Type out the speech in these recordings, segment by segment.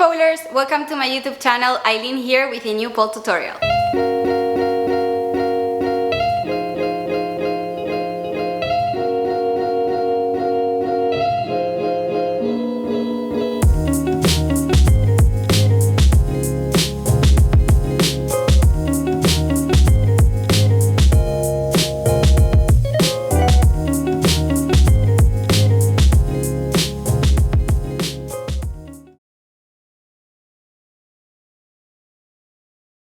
polers, welcome to my YouTube channel. Eileen here with a new pole tutorial.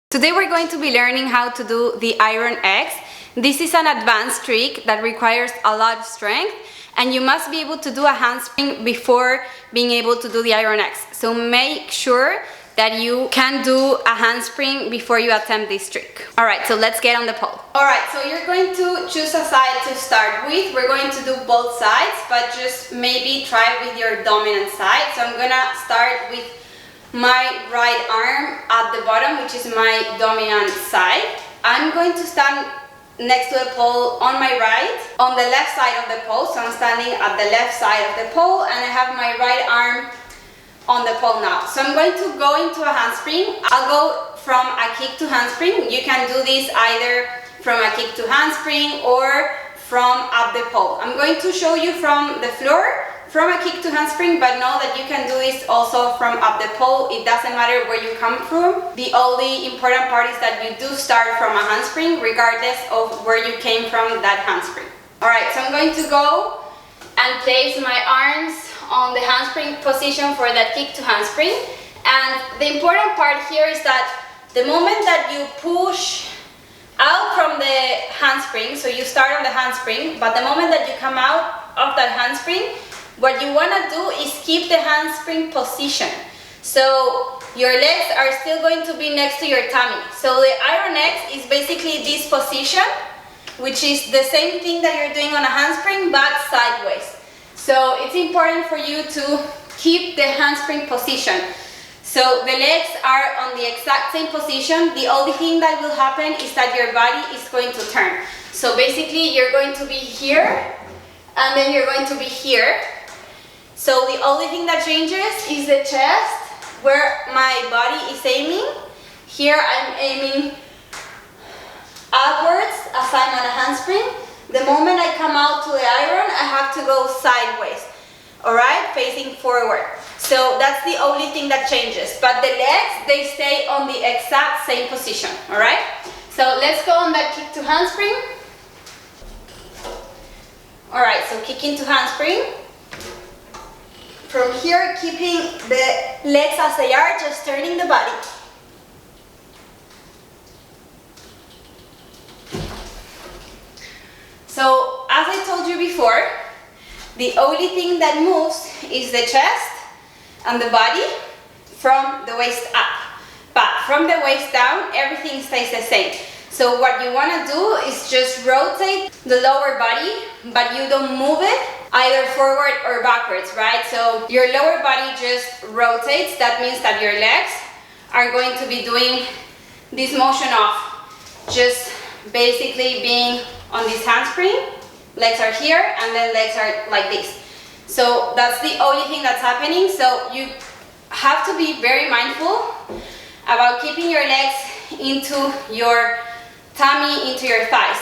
Today we're going to be learning how to do the Iron X. This is an advanced trick that requires a lot of strength, and you must be able to do a handspring before being able to do the Iron X. So make sure that you can do a handspring before you attempt this trick. Alright, so let's get on the pole. Alright, so you're going to choose a side to start with. We're going to do both sides, but just maybe try with your dominant side. So I'm gonna start with my right arm at the bottom, which is my dominant side. I'm going to stand next to the pole on my right, on the left side of the pole. So I'm standing at the left side of the pole and I have my right arm on the pole now. So I'm going to go into a handspring. I'll go from a kick to handspring. You can do this either from a kick to handspring or from up the pole. I'm going to show you from the floor, from a kick to handspring, but know that you can do this also from up the pole. It doesn't matter where you come from. The only important part is that you do start from a handspring regardless of where you came from that handspring. Alright, so I'm going to go and place my arms on the handspring position for that kick to handspring. And the important part here is that the moment that you push out from the handspring, so you start on the handspring, but the moment that you come out of that handspring, what you want to do is keep the handspring position. So your legs are still going to be next to your tummy. So the Iron X is basically this position, which is the same thing that you're doing on a handspring but sideways. So it's important for you to keep the handspring position. So the legs are on the exact same position. The only thing that will happen is that your body is going to turn. So basically you're going to be here and then you're going to be here. So the only thing that changes is the chest, where my body is aiming. Here I'm aiming upwards as I'm on a handspring. The moment I come out to the iron, I have to go sideways, alright, facing forward. So that's the only thing that changes. But the legs, they stay on the exact same position, alright? So let's go on that kick to handspring. Alright, so kicking to handspring. From here, keeping the legs as they are, just turning the body. So, as I told you before, the only thing that moves is the chest and the body from the waist up. But from the waist down, everything stays the same. So what you want to do is just rotate the lower body, but you don't move it either forward or backwards, right? So your lower body just rotates. That means that your legs are going to be doing this motion of just basically being on this handspring. Legs are here and then legs are like this. So that's the only thing that's happening. So you have to be very mindful about keeping your legs into your tummy, into your thighs.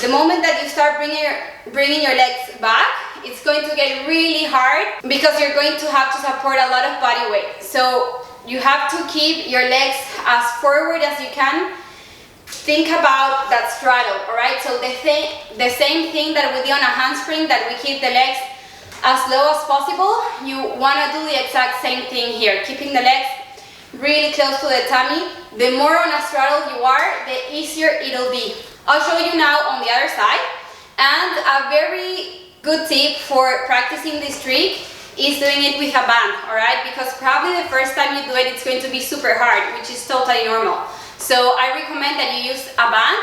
The moment that you start bringing your legs back, it's going to get really hard because you're going to have to support a lot of body weight. So you have to keep your legs as forward as you can. Think about that straddle, alright? So the same thing that we do on a handspring, that we keep the legs as low as possible, you want to do the exact same thing here, keeping the legs really close to the tummy. The more on a straddle you are, the easier it'll be. I'll show you now on the other side. And a very good tip for practicing this trick is doing it with a band, alright? Because probably the first time you do it, it's going to be super hard, which is totally normal. So I recommend that you use a band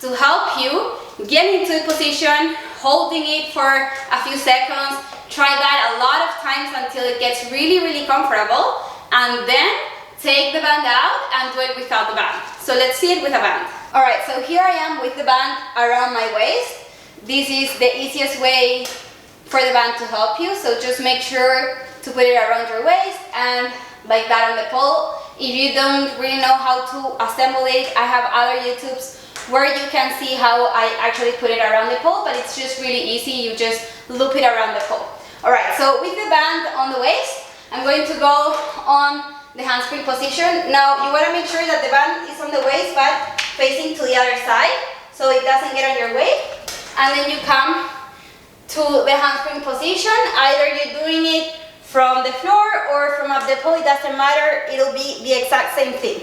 to help you get into the position, holding it for a few seconds. Try that a lot of times until it gets really, really comfortable. And then take the band out and do it without the band. So let's see it with a band. Alright, so here I am with the band around my waist. This is the easiest way for the band to help you, so just make sure to put it around your waist and like that on the pole. If you don't really know how to assemble it, I have other YouTubes where you can see how I actually put it around the pole, but it's just really easy. You just loop it around the pole. Alright, so with the band on the waist, I'm going to go on the handspring position. Now you want to make sure that the band is on the waist but facing to the other side so it doesn't get on your weight. And then you come to the handspring position. Either you're doing it from the floor or from up the pole, it doesn't matter, it'll be the exact same thing.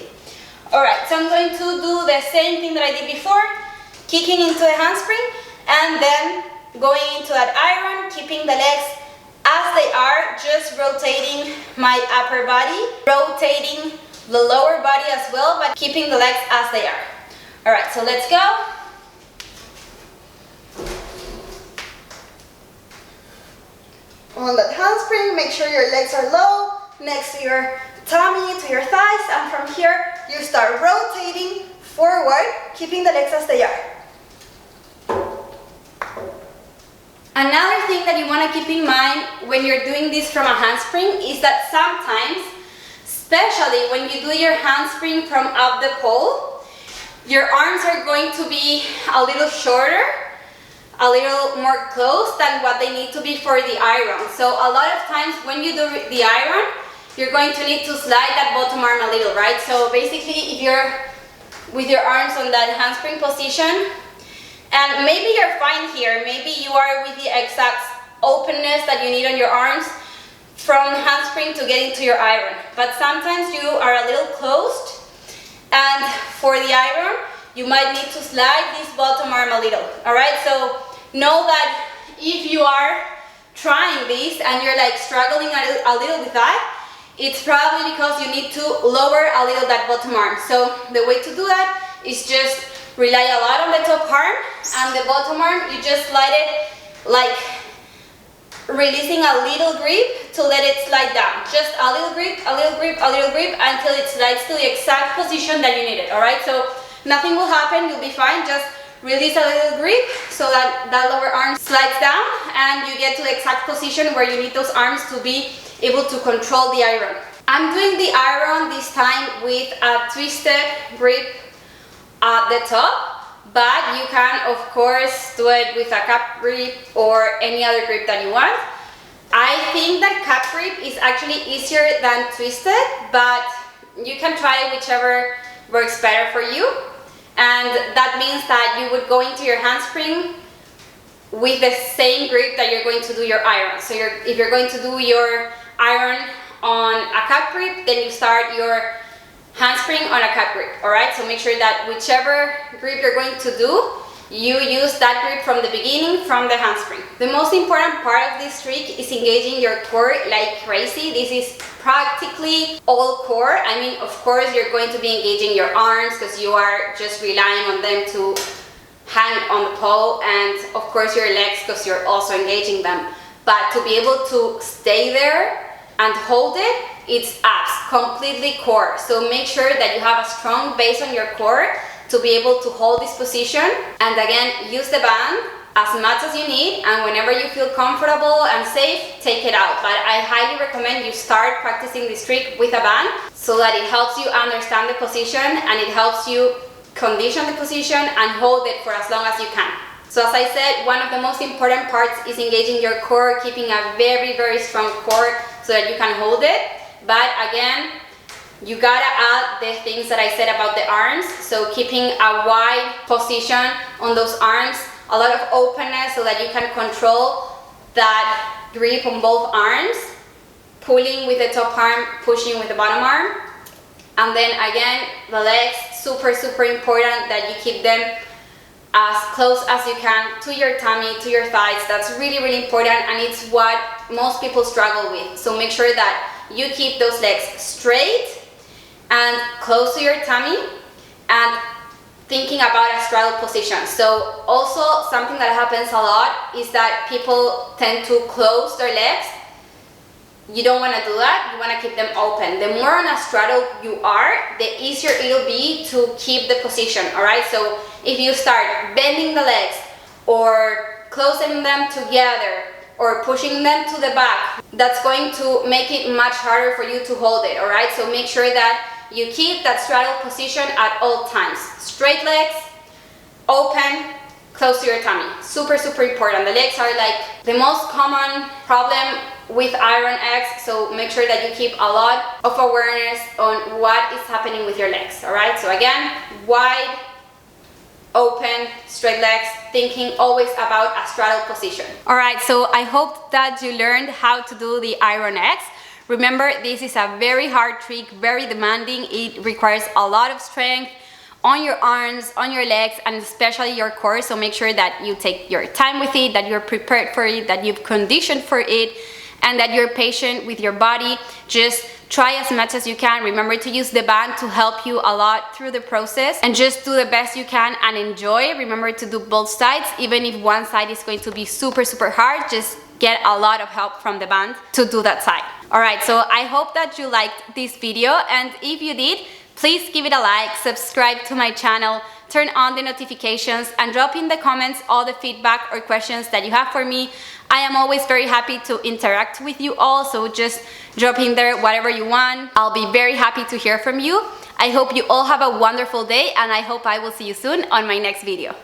Alright, so I'm going to do the same thing that I did before, kicking into the handspring and then going into that iron, keeping the legs as they are, just rotating my upper body, rotating the lower body as well, but keeping the legs as they are. Alright, so let's go. On that handspring, make sure your legs are low, next to your tummy, to your thighs, and from here you start rotating forward, keeping the legs as they are. Another thing that you want to keep in mind when you're doing this from a handspring is that sometimes, especially when you do your handspring from up the pole, your arms are going to be a little shorter, a little more close than what they need to be for the iron. So a lot of times when you do the iron, you're going to need to slide that bottom arm a little, right? So basically, if you're with your arms on that handspring position, and maybe you're fine here, maybe you are with the exact openness that you need on your arms from handspring to getting to your iron. But sometimes you are a little closed, and for the iron, you might need to slide this bottom arm a little, all right? So know that if you are trying this and you're like struggling a little with that, it's probably because you need to lower a little that bottom arm. So the way to do that is just rely a lot on the top arm, and the bottom arm, you just slide it like releasing a little grip to let it slide down. Just a little grip, a little grip, a little grip until it slides to the exact position that you need it, all right? So nothing will happen, you'll be fine. Just release a little grip so that that lower arm slides down and you get to the exact position where you need those arms to be able to control the iron. I'm doing the iron this time with a twisted grip at the top, but you can of course do it with a cup grip or any other grip that you want. I think that cup grip is actually easier than twisted, but you can try whichever works better for you. And that means that you would go into your handspring with the same grip that you're going to do your iron. So if you're going to do your iron on a cup grip, then you start your handspring on a cup grip, all right? So make sure that whichever grip you're going to do, you use that grip from the beginning, from the handspring. The most important part of this trick is engaging your core like crazy. This is practically all core. I mean, of course, you're going to be engaging your arms because you are just relying on them to hang on the pole, and of course your legs because you're also engaging them. But to be able to stay there and hold it, it's abs, completely core. So make sure that you have a strong base on your core to be able to hold this position. And again, use the band as much as you need, and whenever you feel comfortable and safe, take it out. But I highly recommend you start practicing this trick with a band so that it helps you understand the position and it helps you condition the position and hold it for as long as you can. So as I said, one of the most important parts is engaging your core, keeping a very, very strong core so that you can hold it. But again, you gotta add the things that I said about the arms. So keeping a wide position on those arms, a lot of openness so that you can control that grip on both arms, pulling with the top arm, pushing with the bottom arm. And then again, the legs, super, super important that you keep them as close as you can to your tummy, to your thighs. That's really, really important, and it's what most people struggle with. So make sure that you keep those legs straight and close to your tummy and thinking about a straddle position. So also something that happens a lot is that people tend to close their legs. You don't want to do that. You want to keep them open. The more on a straddle you are, the easier it'll be to keep the position, all right? So if you start bending the legs or closing them together or pushing them to the back, that's going to make it much harder for you to hold it, all right? So make sure that you keep that straddle position at all times. Straight legs, open, close to your tummy. Super, super important. The legs are like the most common problem with iron X, so make sure that you keep a lot of awareness on what is happening with your legs, all right? So again, wide, open, straight legs, thinking always about a straddle position. All right, so I hope that you learned how to do the iron X. Remember, this is a very hard trick, very demanding. It requires a lot of strength on your arms, on your legs, and especially your core. So make sure that you take your time with it, that you're prepared for it, that you've conditioned for it, and that you're patient with your body. Just try as much as you can. Remember to use the band to help you a lot through the process, and just do the best you can and enjoy. Remember to do both sides, even if one side is going to be super, super hard, just get a lot of help from the band to do that side. All right, so I hope that you liked this video, and if you did, please give it a like, subscribe to my channel, turn on the notifications, and drop in the comments all the feedback or questions that you have for me. I am always very happy to interact with you all, so just drop in there whatever you want. I'll be very happy to hear from you. I hope you all have a wonderful day, and I hope I will see you soon on my next video.